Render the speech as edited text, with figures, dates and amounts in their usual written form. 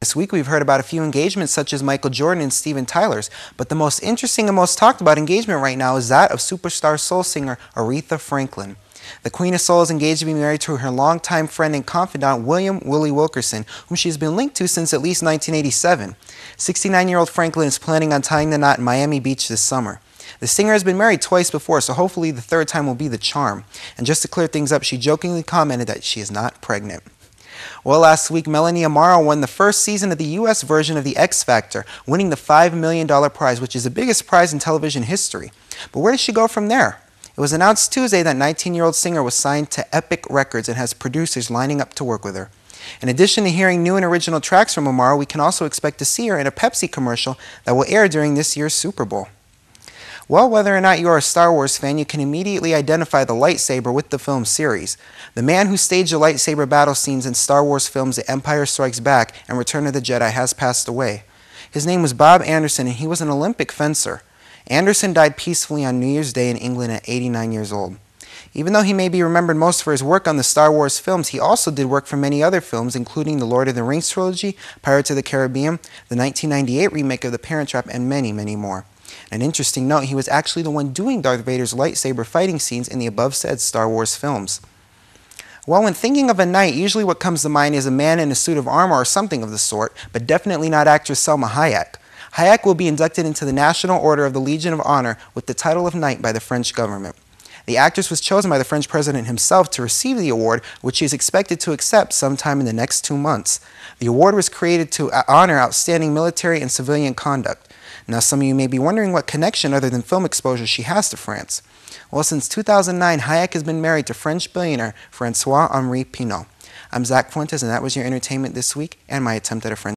This week we've heard about a few engagements such as Michael Jordan and Steven Tyler's, but the most interesting and most talked about engagement right now is that of superstar soul singer Aretha Franklin. The Queen of Soul is engaged to be married to her longtime friend and confidant William Willie Wilkerson, whom she has been linked to since at least 1987. 69-year-old Franklin is planning on tying the knot in Miami Beach this summer. The singer has been married twice before, so hopefully the third time will be the charm. And just to clear things up, she jokingly commented that she is not pregnant. Well, last week, Melanie Amaro won the first season of the U.S. version of The X Factor, winning the $5 million prize, which is the biggest prize in television history. But where did she go from there? It was announced Tuesday that 19-year-old singer was signed to Epic Records and has producers lining up to work with her. In addition to hearing new and original tracks from Amaro, we can also expect to see her in a Pepsi commercial that will air during this year's Super Bowl. Well, whether or not you are a Star Wars fan, you can immediately identify the lightsaber with the film series. The man who staged the lightsaber battle scenes in Star Wars films The Empire Strikes Back and Return of the Jedi has passed away. His name was Bob Anderson, and he was an Olympic fencer. Anderson died peacefully on New Year's Day in England at 89 years old. Even though he may be remembered most for his work on the Star Wars films, he also did work for many other films, including the Lord of the Rings trilogy, Pirates of the Caribbean, the 1998 remake of The Parent Trap, and many, many more. An interesting note, he was actually the one doing Darth Vader's lightsaber fighting scenes in the above-said Star Wars films. Well, when thinking of a knight, usually what comes to mind is a man in a suit of armor or something of the sort, but definitely not actress Salma Hayek. Hayek will be inducted into the National Order of the Legion of Honor with the title of Knight by the French government. The actress was chosen by the French president himself to receive the award, which she is expected to accept sometime in the next 2 months. The award was created to honor outstanding military and civilian conduct. Now, some of you may be wondering what connection other than film exposure she has to France. Well, since 2009, Hayek has been married to French billionaire Francois-Henri Pinault. I'm Zach Fuentes, and that was your entertainment this week and my attempt at a French